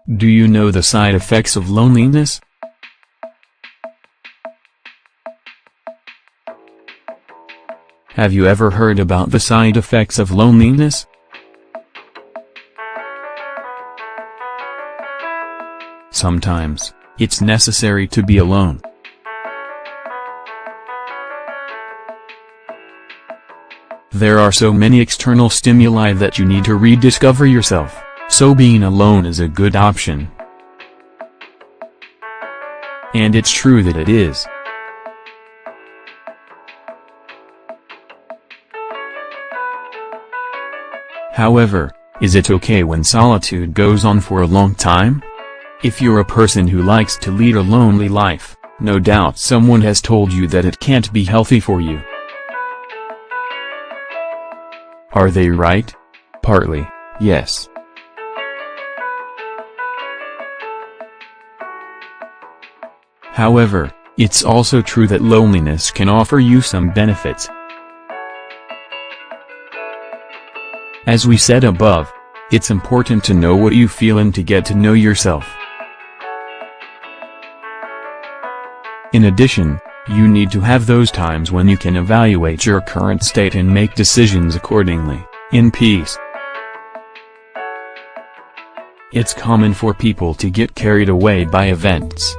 Do you know the side effects of loneliness? Have you ever heard about the side effects of loneliness? Sometimes, it's necessary to be alone. There are so many external stimuli that you need to rediscover yourself, so being alone is a good option. And it's true that it is. However, is it okay when solitude goes on for a long time? If you're a person who likes to lead a lonely life, no doubt someone has told you that it can't be healthy for you. Are they right? Partly, yes. However, it's also true that loneliness can offer you some benefits. As we said above, it's important to know what you feel and to get to know yourself. In addition, you need to have those times when you can evaluate your current state and make decisions accordingly, in peace. It's common for people to get carried away by events.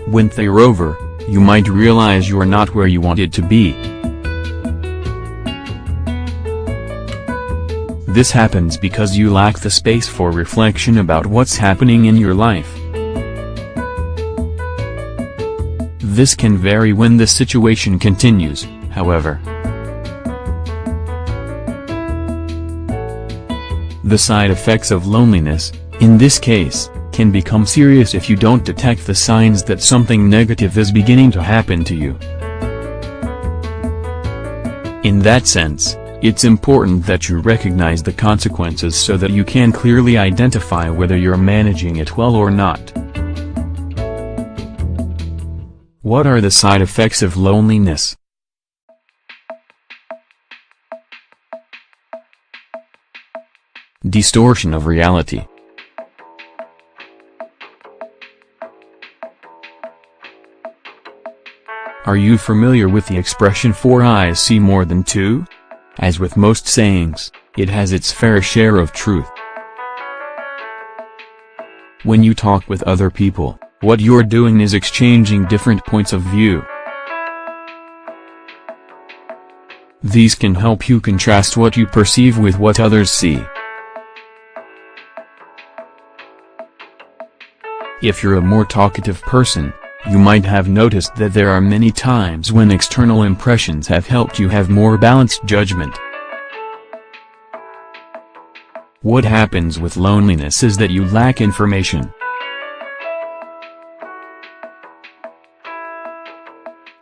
When they're over, you might realize you are not where you wanted to be. This happens because you lack the space for reflection about what's happening in your life. This can vary when the situation continues, however. The side effects of loneliness, in this case, can become serious if you don't detect the signs that something negative is beginning to happen to you. In that sense, it's important that you recognize the consequences so that you can clearly identify whether you're managing it well or not. What are the side effects of loneliness? Distortion of reality. Are you familiar with the expression 4 eyes see more than 2? As with most sayings, it has its fair share of truth. When you talk with other people, what you're doing is exchanging different points of view. These can help you contrast what you perceive with what others see. If you're a more talkative person, you might have noticed that there are many times when external impressions have helped you have more balanced judgment. What happens with loneliness is that you lack information.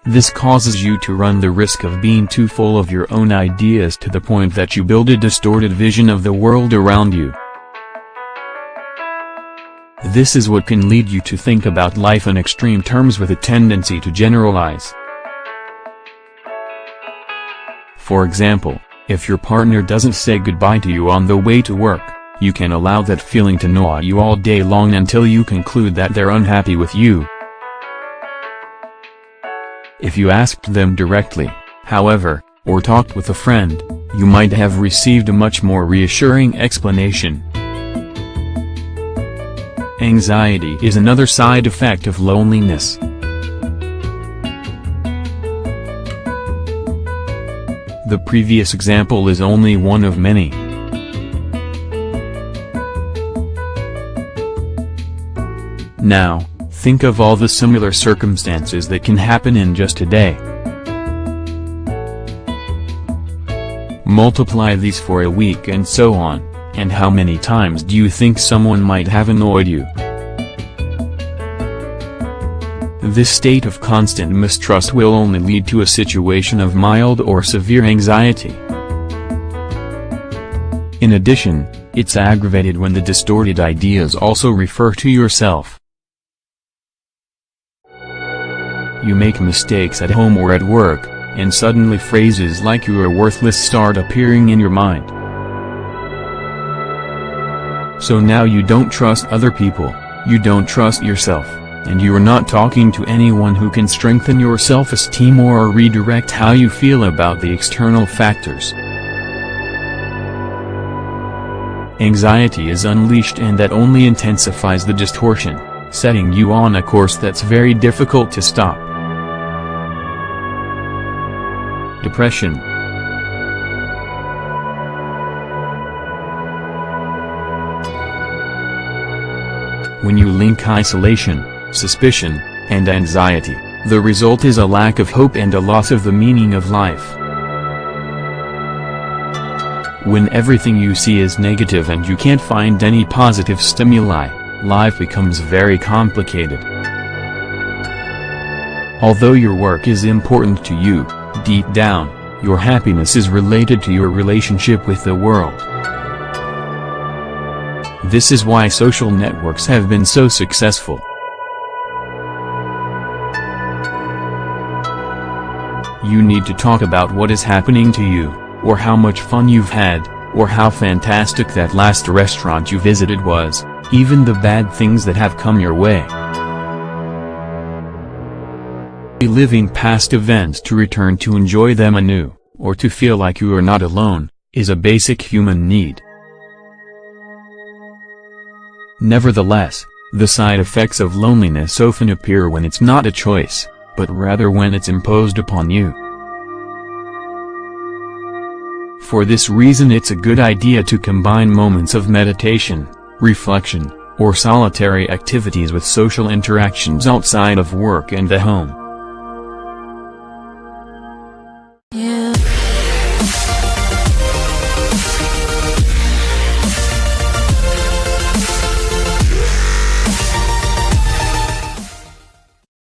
This causes you to run the risk of being too full of your own ideas to the point that you build a distorted vision of the world around you. This is what can lead you to think about life in extreme terms with a tendency to generalize. For example, if your partner doesn't say goodbye to you on the way to work, you can allow that feeling to gnaw you all day long until you conclude that they're unhappy with you. If you asked them directly, however, or talked with a friend, you might have received a much more reassuring explanation. Anxiety is another side effect of loneliness. The previous example is only one of many. Now, think of all the similar circumstances that can happen in just a day. Multiply these for a week and so on, and how many times do you think someone might have annoyed you? This state of constant mistrust will only lead to a situation of mild or severe anxiety. In addition, it's aggravated when the distorted ideas also refer to yourself. You make mistakes at home or at work, and suddenly phrases like "you are worthless" start appearing in your mind. So now you don't trust other people, you don't trust yourself, and you are not talking to anyone who can strengthen your self-esteem or redirect how you feel about the external factors. Anxiety is unleashed, and that only intensifies the distortion, setting you on a course that's very difficult to stop. Depression. When you link isolation, suspicion, and anxiety, the result is a lack of hope and a loss of the meaning of life. When everything you see is negative and you can't find any positive stimuli, life becomes very complicated. Although your work is important to you, deep down, your happiness is related to your relationship with the world. This is why social networks have been so successful. You need to talk about what is happening to you, or how much fun you've had, or how fantastic that last restaurant you visited was, even the bad things that have come your way. Reliving past events to return to enjoy them anew, or to feel like you are not alone, is a basic human need. Nevertheless, the side effects of loneliness often appear when it's not a choice, but rather when it's imposed upon you. For this reason, it's a good idea to combine moments of meditation, reflection, or solitary activities with social interactions outside of work and the home.